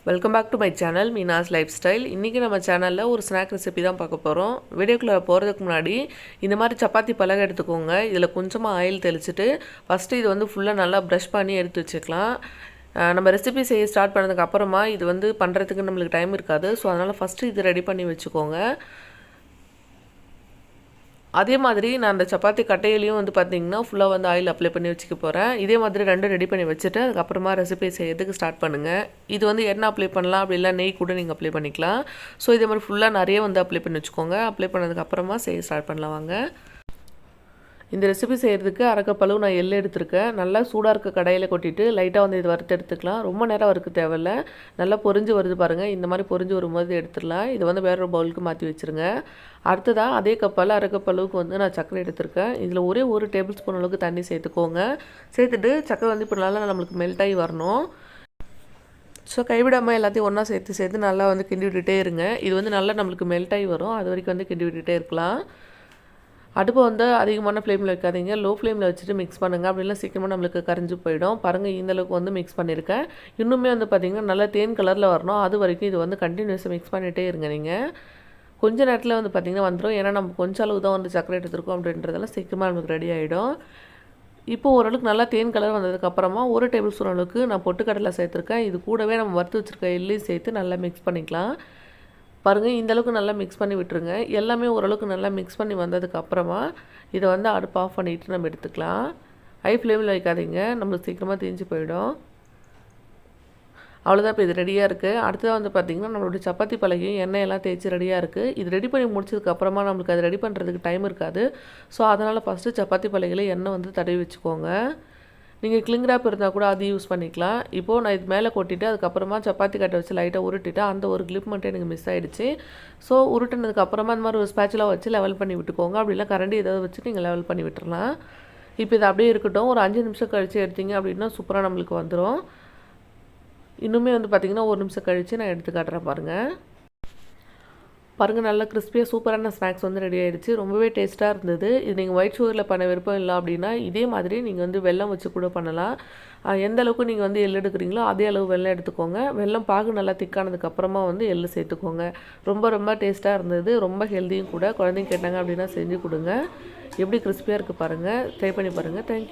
Welcome back to my channel Meena's lifestyle. இன்றைக்கி நம்ம சேனலில் ஒரு ஸ்நாக் ரெசிபி தான் பார்க்க போகிறோம். வீடியோக்குள்ளே போகிறதுக்கு முன்னாடி இந்த மாதிரி சப்பாத்தி பலகை எடுத்துக்கோங்க. இதில் கொஞ்சமாக ஆயில் தெளிச்சுட்டு ஃபஸ்ட்டு இது ஃபுல்லாக நல்லா ப்ரஷ் பண்ணி எடுத்து வச்சுக்கலாம். நம்ம ரெசிபி செய்ய ஸ்டார்ட் பண்ணதுக்கு அப்புறமா இது பண்ணுறதுக்கு நம்மளுக்கு டைம் இருக்காது. ஸோ அதனால் ஃபஸ்ட்டு இது ரெடி பண்ணி வச்சுக்கோங்க. அதே மாதிரி நான் அந்த சப்பாத்தி கட்டையிலையும் பார்த்திங்கன்னா ஃபுல்லாக ஆயில் அப்ளை பண்ணி வச்சுக்க போகிறேன். இதே மாதிரி ரெண்டும் ரெடி பண்ணி வச்சுட்டு அதுக்கப்புறமா ரெசிபி செய்யறதுக்கு ஸ்டார்ட் பண்ணுங்கள். இது எண்ணெய் அப்ளை பண்ணலாம், அப்படி இல்லை நெய் கூட நீங்கள் அப்ளை பண்ணிக்கலாம். ஸோ இதே மாதிரி ஃபுல்லாக நிறைய அப்ளை பண்ணி வச்சுக்கோங்க. அப்ளை பண்ணதுக்கப்புறமா செய்ய ஸ்டார்ட் பண்ணலாம் வாங்க. இந்த ரெசிபி செய்கிறதுக்கு அரைக்கப்பளவு நான் எள்ளு எடுத்துருக்கேன். நல்லா சூடாக இருக்க கடையில் கொட்டிட்டு லைட்டாக இது வறுத்து எடுத்துக்கலாம். ரொம்ப நேரம் வறுக்க தேவையில்லை. நல்லா பொரிஞ்சு வருது பாருங்கள். இந்த மாதிரி பொரிஞ்சு வரும்போது எடுத்துடலாம். இது வேற ஒரு பவுலுக்கு மாற்றி வச்சுருங்க. அடுத்ததாக அதே கப்பால் அரைக்கப்பளவுக்கு நான் சர்க்கரை எடுத்திருக்கேன். இதில் ஒரே ஒரு டேபிள் ஸ்பூன் அளவுக்கு தண்ணி சேர்த்துக்கோங்க. சேர்த்துட்டு சர்க்கரை இப்போ நல்லா நம்மளுக்கு மெல்ட் ஆகி வரணும். ஸோ கைவிடாமல் எல்லாத்தையும் ஒன்றா சேர்த்து நல்லா கிண்டி விட்டுட்டே இருங்க. இது நல்லா நம்மளுக்கு மெல்ட் ஆகி வரும். அது வரைக்கும் கிண்டி விட்டுட்டே இருக்கலாம். அடுப்பை அதிகமான ஃப்ளேமில் வைக்காதீங்க. லோ ஃப்ளேமில் வச்சுட்டு மிக்ஸ் பண்ணுங்கள். அப்படிலாம் சீக்கிரமாக நம்மளுக்கு கரைஞ்சி போயிடும். பாருங்கள், இந்தளவுக்கு மிக்ஸ் பண்ணியிருக்கேன். இன்னுமே பார்த்திங்கன்னா நல்லா தேன் கலரில் வரணும். அது வரைக்கும் இது கண்டினியூஸாக மிக்ஸ் பண்ணிகிட்டே இருங்க. நீங்கள் கொஞ்சம் நேரத்தில் பார்த்திங்கன்னா வந்துடும். ஏன்னா நம்ம கொஞ்சம் அளவு தான் சர்க்கரை எடுத்துருக்கோம். அப்படின்றதெல்லாம் சீக்கிரமாக நமக்கு ரெடி ஆகிடும். இப்போது ஓரளவுக்கு நல்லா தேன் கலர் வந்ததுக்கப்புறமா ஒரு டேபிள் ஸ்பூன் அளவுக்கு நான் பொட்டுக்கடலை சேர்த்துருக்கேன். இது கூடவே நம்ம வறுத்து வச்சுருக்க எள்ளையும் சேர்த்து நல்லா மிக்ஸ் பண்ணிக்கலாம். பாருங்கள், இந்தளவுக்கு நல்லா மிக்ஸ் பண்ணி விட்டுருங்க. எல்லாமே ஓரளவுக்கு நல்லா மிக்ஸ் பண்ணி வந்ததுக்கப்புறமா இதை அடுப்பு ஆஃப் பண்ணிவிட்டு நம்ம எடுத்துக்கலாம். ஹை ஃப்ளேமில் வைக்காதீங்க, நம்மளுக்கு சீக்கிரமாக தீஞ்சு போயிடும். அவ்வளோதான். இப்போ இது ரெடியாக இருக்குது. அடுத்ததாக பார்த்திங்கன்னா நம்மளுடைய சப்பாத்தி பலகையும் எண்ணெயெல்லாம் தேய்ச்சி ரெடியாக இருக்குது. இது ரெடி பண்ணி முடிச்சதுக்கப்புறமா நம்மளுக்கு அது ரெடி பண்ணுறதுக்கு டைம் இருக்காது. ஸோ அதனால் ஃபஸ்ட்டு சப்பாத்தி பலகையில் எண்ணெய் தடவி வச்சுக்கோங்க. நீங்கள் கிளிங் ராப் இருந்தால் கூட அது யூஸ் பண்ணிக்கலாம். இப்போது நான் இது மேலே கொட்டிட்டு அதுக்கப்புறமா சப்பாத்தி கட்டை வச்சு லைட்டாக உருட்டிட்டு அந்த ஒரு கிளிப் மட்டும் எனக்கு மிஸ் ஆகிடுச்சு. ஸோ உருட்டினதுக்கப்புறமா இந்த மாதிரி ஒரு ஸ்பேட்சுலாம் வச்சு லெவல் பண்ணி விட்டுக்கோங்க. அப்படிலாம் கரண்டி ஏதாவது வச்சு நீங்கள் லெவல் பண்ணி விட்டுறலாம். இப்போ இது அப்படியே இருக்கட்டும். ஒரு 5 நிமிஷம் கழித்து எடுத்தீங்க அப்படின்னா சூப்பராக நம்மளுக்கு வந்துடும். இன்னுமே பார்த்திங்கன்னா 1 நிமிஷம் கழித்து நான் எடுத்து காட்டுறேன் பாருங்கள். நல்லா கிறிஸ்பியாக சூப்பரான ஸ்நாக்ஸ் ரெடி ஆகிடுச்சு. ரொம்பவே டேஸ்ட்டாக இருந்தது. இது நீங்கள் ஒயிட் சுகரில் பண்ண விருப்பம் இல்லை அப்படின்னா இதே மாதிரி நீங்கள் வெல்லம் வச்சு கூட பண்ணலாம். எந்த அளவுக்கு நீங்கள் எள் எடுக்கிறீங்களோ அதே அளவு வெல்லம் எடுத்துக்கோங்க. வெல்லம் பாகு நல்லா திக்கானதுக்கப்புறமா எள் சேர்த்துக்கோங்க. ரொம்ப டேஸ்ட்டாக இருந்தது. ரொம்ப ஹெல்த்தியும் கூட. குழந்தைங்க கேட்டாங்க அப்படின்னா செஞ்சு கொடுங்க. எப்படி கிறிஸ்பியாக இருக்குது பாருங்கள். ட்ரை பண்ணி பாருங்கள். தேங்க்யூ.